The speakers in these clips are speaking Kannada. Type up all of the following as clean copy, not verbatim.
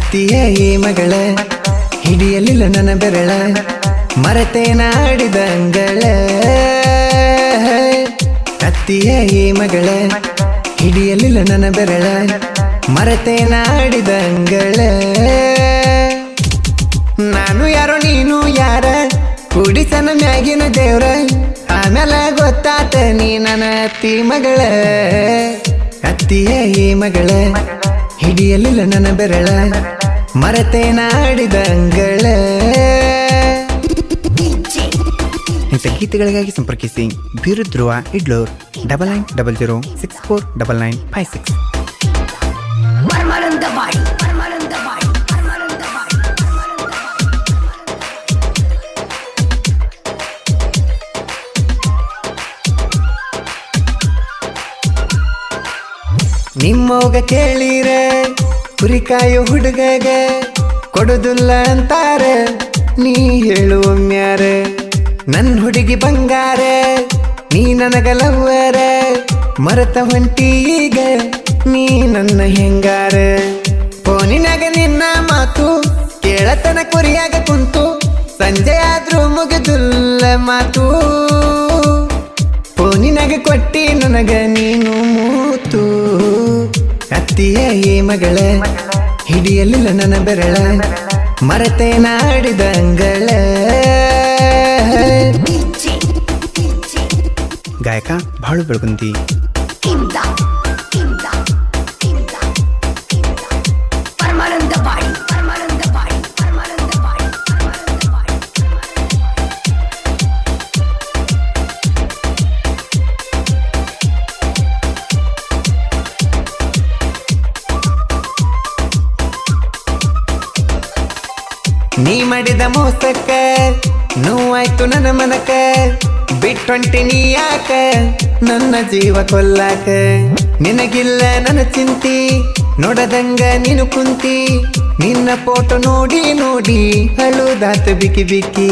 ಅತ್ತಿಯ ಈ ಮಗಳ ಹಿಡಿಯಲಿಲ್ಲ ನನ್ನ ಬೆರಳ ಮರೆತೆ ನಾಡಿದ ಅಂಗಳ ಅತ್ತಿಯ ಈ ಮಗಳ ಹಿಡಿಯಲಿಲ್ಲ ನನ್ನ ಬೆರಳ ಮರೆತೆ ನಾಡಿದ ಅಂಗಳ ನಾನು ಯಾರೋ ನೀನು ಯಾರ ಕುಡಿಸನ ಮ್ಯಾಗಿನ ದೇವ್ರ ಆಮೇಲೆ ಗೊತ್ತಾತ ನೀ ನನ್ನ ಅತ್ತಿ ಮಗಳ ಅತ್ತಿಯ ಈ ಮಗಳ ಹಿಡಿಯಲಿಲ್ಲ ನನ್ನ ಬೆರಳ ಮರೆತೆ ನಾಡಿದ ಅಂಗಳ ಇಂಥ ಗೀತೆಗಳಿಗಾಗಿ ಸಂಪರ್ಕಿಸಿ ಬೀರುಧ್ರುವ ಇಡ್ಲೂರ್ 9900649956. ನಿಮ್ಮವ್ಗ ಕೇಳಿರ ಕುರಿಕಾಯೋ ಹುಡುಗಗ ಕೊಡುದಿಲ್ಲ ಅಂತಾರ ನೀ ಹೇಳುವಮ್ಯಾರ ನನ್ ಹುಡುಗಿ ಬಂಗಾರ ನೀ ನನಗಲವ್ವರ ಮರೆತ ಹೊಂಟಿ ಈಗ ನೀ ನನ್ನ ಹೆಂಗಾರ ಫೋನಿನಾಗ ನಿನ್ನ ಮಾತು ಕೇಳತನ ಕುರಿಯಾಗ ಕುಂತು ಸಂಜೆ ಆದ್ರೂ ಮುಗಿದುಲ್ಲ ಮಾತು ಫೋನಿನಾಗ ಕೊಟ್ಟಿ ನನಗ ನೀನು ಮೂತು ಅತ್ತಿಯ ಈ ಮಗಳ ಹಿಡಿಯಲಿಲ್ಲ ನನ್ನ ಬೆರಳ ಮರೆತೆ ನಾಡಿದ ಅಂಗಳ ಗಾಯಕ ಬಾಳು ಬೆಳಗುಂದಿ. ನೀ ಮಾಡಿದ ಮೋಸಕ್ಕ ನೋವಾಯ್ತು ನನ್ನ ಮನಕ ಬಿಟ್ಟೊಂಟಿ ನೀ ಯಾಕ ನನ್ನ ಜೀವ ಕೊಲ್ಲಾಕ ನಿನಗಿಲ್ಲ ನನ್ನ ಚಿಂತಿ ನೋಡದಂಗ ನೀನು ಕುಂತಿ ನಿನ್ನ ಫೋಟೋ ನೋಡಿ ನೋಡಿ ಅಳುದಾತ ಬಿಕ್ಕಿ ಬಿಕ್ಕಿ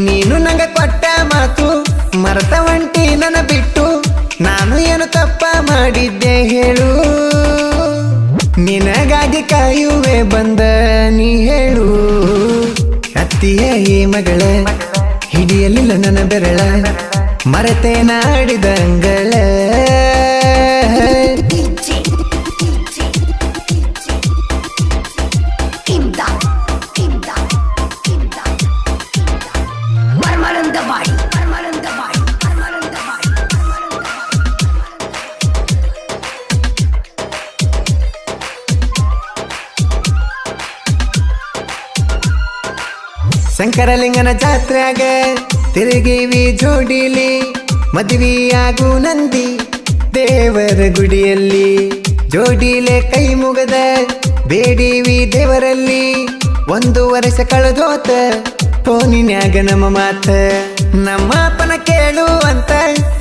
ನೀನು ನಂಗ ಕೊಟ್ಟ ಮಾತು ಮರೆತ ಹೊಂಟಿ ನನ್ನ ಬಿಟ್ಟು ನಾನು ಏನು ತಪ್ಪ ಮಾಡಿದ್ದೆ ಹೇಳು ನಿನಗಾಗಿ ಕಾಯುವೆ ಬಂದ ನೀ ಹೇಳು ಅತ್ತಿಯ ಈ ಮಗಳ ಹಿಡಿಯಲಿಲ್ಲ ನನ್ನ ಬೆರಳ ಮರೆತೆ ನಾಡಿದ ಅಂಗಳ ಶಂಕರಲಿಂಗನ ಜಾತ್ರೆಯಾಗ ತಿರುಗಿವಿ ಜೋಡಿಲಿ ಮದುವೆಯಾಗು ನಂದಿ ದೇವರ ಗುಡಿಯಲ್ಲಿ ಜೋಡಿಲೆ ಕೈ ಮುಗದ ಬೇಡಿವಿ ದೇವರಲ್ಲಿ 1 ವರ್ಷ ಕಳೆದೋತ ಫೋನಿನ್ಯಾಗ ನಮ್ಮ ಮಾತ ನಮ್ಮ ಅಪ್ಪನ ಕೇಳು ಅಂತ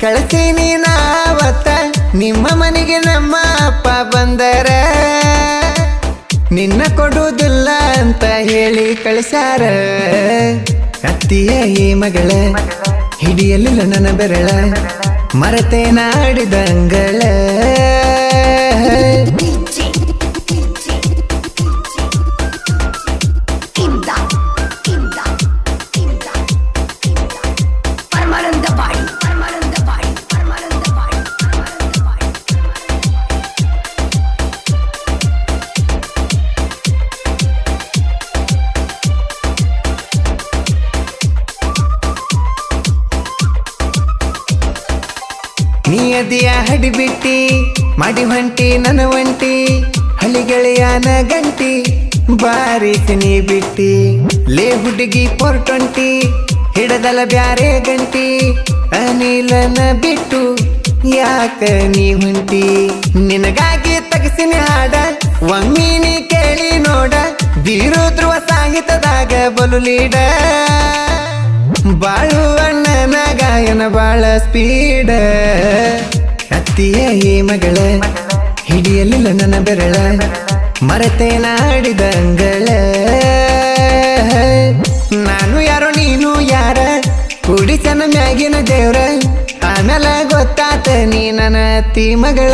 ಕಳಿಸೀನಿ ನಾವತ್ತ ನಿಮ್ಮ ಮನೆಗೆ ನಮ್ಮ ಅಪ್ಪ ಬಂದರ ನಿನ್ನ ಕೊಡುವುದಿಲ್ಲ ಅಂತ ಹೇಳಿ ಕಳಿಸಾರ ಅತ್ತಿಯ ಈ ಮಗಳ ಹಿಡಿಯಲಿಲ್ಲ ನನ್ನ ಬೆರಳ ಮರೆತೆ ನಾಡಿದ ಅಂಗಳ ನೀಯದಿಯ ಹಡಿಬಿಟ್ಟಿ ಮಾಡಿ ಹೊಂಟಿ ನನ್ನ ಒಂಟಿ ಹಳಿಗೆಳೆಯನ ಗಂಟಿ ಬಾರಿಸಿ ನೀ ಬಿಟ್ಟಿ ಲೇ ಹುಡುಗಿ 420 ಹಿಡದಲ ಬ್ಯಾರೆ ಗಂಟಿ ಅನಿಲನ ಬಿಟ್ಟು ಯಾಕ ನೀ ಹೊಂಟಿ ನಿನಗಾಗಿ ತಗಸಿನಿ ಹಾಡ ಒಮ್ಮಿ ನೀ ಕೇಳಿ ನೋಡ ಬೀರುಧ್ರುವ ಸಂಗೀತದಾಗ ಬಲು ಲೀಡ ಬಾಳು ಅಣ್ಣನ ಗಾಯನ ಬಾಳ ಸ್ಪೀಡ ಅತ್ತಿಯ ಈ ಮಗಳ ಹಿಡಿಯಲಿಲ್ಲ ನನ್ನ ಬೆರಳ ಮರೆತೆ ನಾಡಿದ ಅಂಗಳ ನಾನು ಯಾರೋ ನೀನು ಯಾರ ಕುಡಿಸನ ಮ್ಯಾಗಿನ ದೇವ್ರ ಆಮೇಲೆ ಗೊತ್ತಾತ ನೀ ನನ್ನ ಅತ್ತಿ ಮಗಳ